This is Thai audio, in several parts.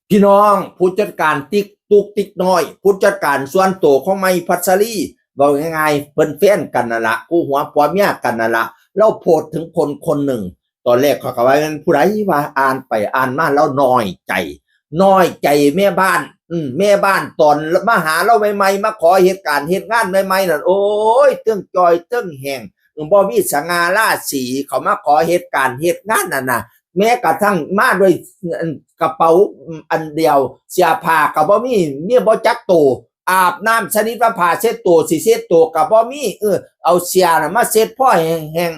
พี่น้องผู้จัดการติ๊กตุกติ๊กน้อยผู้จัดการส่วนตัวของไม่พัสรีบอกง่ายๆเพิ่นแฟนกันนั่นละกูหัวปัวเมียกันนั่นละเราโพดถึงคนคนหนึ่งตอนแรกเขาก็ว่าเป็นผู้ใดว่าอ่านไปอ่านมาแล้วน้อยใจน้อยใจแม่บ้านแม่บ้านตอนมาหาเราใหม่ๆมาขอเหตุการณ์เหตุงานใหม่ๆนั่นโอ้ยเตื้องจอยเตื้องแหงบ่มีสง่าราศีเขามาขอเหตุการณ์เหตุงานนั่นน่ะแม้กระทั่งมาด้วยกระเป๋าอันเดียวเสียผ้ากับบ่มีเมียบ่จักโตอาบน้ำชนิดว่าผ้าเช็ดตัวสิเช็ดตัวกับบ่มีเอาเสียน่ะมาเช็ดพ่อแห้ง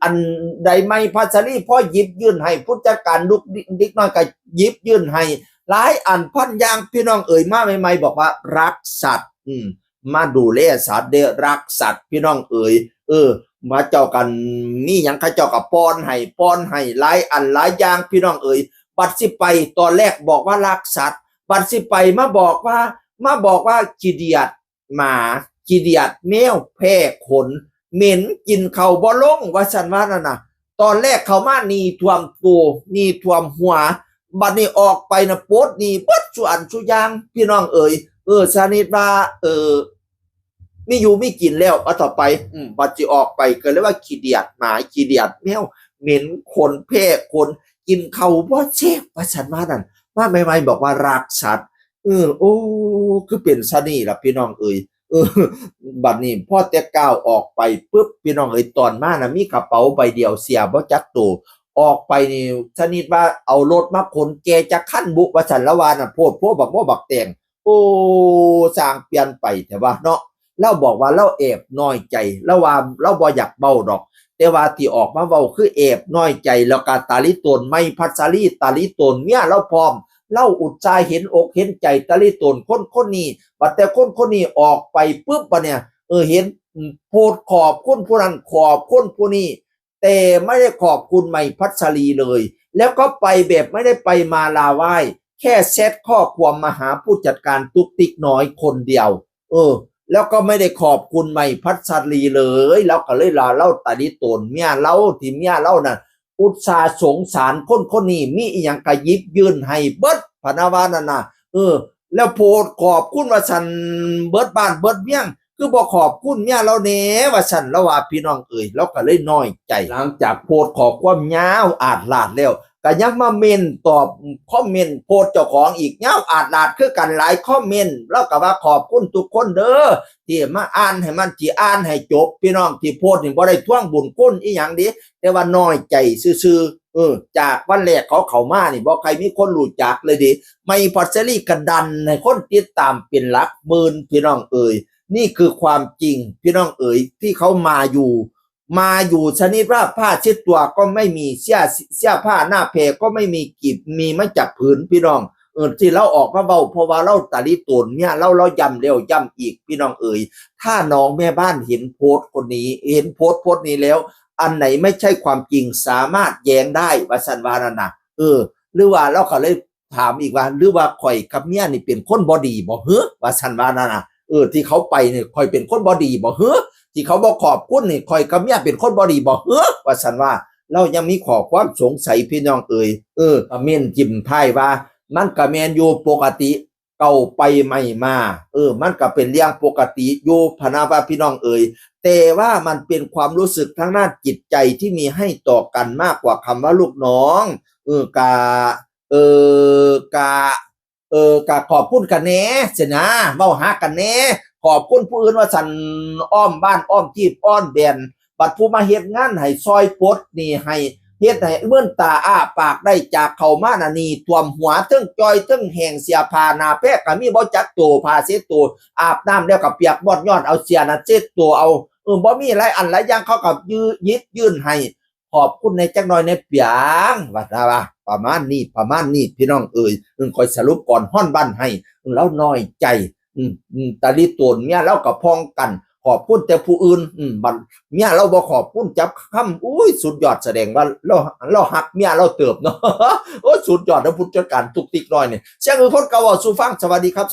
อันใดไม่พัสรีพ่อหยิบยื่นให้ผู้จัดการลูกดิกน้อยก็หยิบยื่นให้หลายอันพันอย่างพี่น้องเอ่ยมาใหม่ๆบอกว่ารักสัตว์มาดูแลสัตว์เด้รักสัตว์พี่น้องเอ่ยมาเจ้ากันนี่ยังข้าเจ้ากับป้อนให้หลายอันหลายอย่างพี่น้องเอ๋ยบัดสิไปตอนแรกบอกว่ารักสัตว์บัดสิไปมาบอกว่าขี้เดียดหมาขี้เดียดแมวแพ้ขนเหม็นกินเขาบ่ลงว่าฉันว่านั่นน่ะตอนแรกเขามานี่ท่วมตัวนี่ท่วมหัวบัดนี้ออกไปนะโปดนี่ปดส่วนสุยางพี่น้องเอ๋ยชนิดว่าไม่อยู่ไม่กินแล้วเอาต่อไปบัดจิออกไปก็เรียกว่าขี้เดียดหมาขี้เดียดแมวเหม็นคนแพ้คนกินเขาบ่เชฟว่าฉันว่านั่นว่าใหม่ๆบอกว่ารักสัตว์โอ้คือเป็นซะนี่ล่ะพี่น้องเอ๋ยบัดนี้พ่อแต่ก้าวออกไปปุ๊บพี่น้องเอ๋ยตอนมาน่ะมีกระเป๋าใบเดียวเสียบ่จักตัวออกไปนี่ชนิดว่าเอารถมาขนแกจะขั้นบุว่าฉันละวาน่ะโพดพวกบักบ่บักแตงโอ้สร้างเปลี่ยนไปแต่ว่าเนาะเราบอกว่าเราแอบน้อยใจเราว่าเราบ่อยากเบ้าดอกแต่ว่าที่ออกมาเว้าคือแอบน้อยใจแล้วก็ตาลิตนไม่พัสรีตาลิตนเมียเราพร้อมเราอุตส่าห์เห็นอกเห็นใจตาลิตนคนนี้บัดแต่คนนี้ออกไปปุ๊บบัดเนี่ยเห็นโพดขอบคุณผู้นั้นขอบคุณผู้นี้แต่ไม่ได้ขอบคุณไม่พัสรีเลยแล้วก็ไปแบบไม่ได้ไปมาลาไหว้แค่เซตข้อความมาหาผู้จัดการตุกติกน้อยคนเดียวแล้วก็ไม่ได้ขอบคุณใหม่พัชรีเลยแล้วก็เลยลาเล่าตาดิตนเมียเล่าที่เมียเล่าน่ะอุตส่าห์สงสารคนนี้มีอีหยังกะยิบยื่นให้เบิดพนาวานั่นน่ะแล้วโพดขอบคุณว่าฉันเบิดบ้านเบิดเมียงคือบ่ขอบคุณเมียเราแหน่ว่าฉันแล้วว่าพี่น้องเอ่ยแล้วก็เลยน้อยใจหลังจากโพดขอความยาวอาดลาดแล้วก็ยังมาเมนตอบคอมเมนต์โพสเจ้าของอีกเงาอาดลาดคือกันหลายคอมเมนต์แล้วก็ว่าขอบคุณทุกคนเด้อที่มาอ่านให้มันที่อ่านให้จบพี่น้องที่โพสนี่บ่ได้ท่วงบุญคุณอีหยังดิแต่ว่าน้อยใจซื่อจากวันแรกเขามานี่บ่ใครมีคนรู้จักเลยดิไม่พอดเซรี่กันดันให้คนติดตามเป็นหลักหมื่นพี่น้องเอ่ยนี่คือความจริงพี่น้องเอ๋ยที่เขามาอยู่ชนิดว่าผ้าเช็ดตัวก็ไม่มีเสื้อผ้าหน้าเพก็ไม่มีกีบมีไม่จับผืนพี่น้องที่เราออกมาเบาเพราะว่าเราตาลิตนเนี่ยเราย้ำเร็วย้ำอีกพี่น้องเอ๋ยถ้าน้องแม่บ้านเห็นโพสต์คนนี้เห็นโพสต์นี้แล้วอันไหนไม่ใช่ความจริงสามารถแย้งได้ว่าสันวานานะหรือว่าเราก็เลยถามอีกว่าหรือว่าข่อยกับเมียนี่เป็นคนบอดีบ่เฮ้อว่าสันวานานะที่เขาไปเนี่ยข่อยเป็นคนบอดีบ่เฮ้อที่เขาบอกขอบคุณนี่ข่อยกับเมียเป็นคนบอดีบ่เฮ้อว่าสันว่าเรายังมีขอความสงสัยพี่น้องเอ๋ยเม่นจิ้มไพ่ว่ามันก็แมนอยู่ปกติเก่าไปไม่มามันก็เป็นเรื่องปกติอยู่พนาว่าพี่น้องเอ๋ยแต่ว่ามันเป็นความรู้สึกทางด้านจิตใจที่มีให้ต่อกันมากกว่าคำว่าลูกน้องกะกะกะขอบคุณกันแน่เสียนะเว้าหากันแน่ขอบคุณผู้อื่นว่าสันอ้อมบ้านอ้อมที่อ้อนแบนบัดผู้มาเฮ็ดงานให้ซอยปดนี่ให้เฮ็ดให้เมื่อนตาอ้าปากได้จากเขามาน่ะนี่ท่วมหัวทั้งจอยทั้งแห้งเสียผ้าหน้าแพรก็มีบ่จักตัวผ้าเช็ดตัวอาบน้ำแล้วก็เปียกบอดย้อนเอาเสียน่ะเช็ดตัวเอาบ่มีหลายอันหลายอย่างเขาก็ยื่นให้ขอบคุณในจักหน่อยในเปียงว่าประมาณนี้พี่น้องเอ่ยค่อยสรุปก่อนฮ้อนบ้านให้แล้วน้อยใจตาลิตนเนี่ยเราก็พ้องกันขอบคุณแต่ผู้อื่นบัดเมียเราบ่ขอบคุณจับคำอุ้ยสุดยอดแสดงว่าเราหักเมียเราเติบเนาะโอ้สุดยอดนะผู้จัดการตุกติกน้อยเนี่ยเสียงคนเก่าสู่ฟังสวัสดีครับ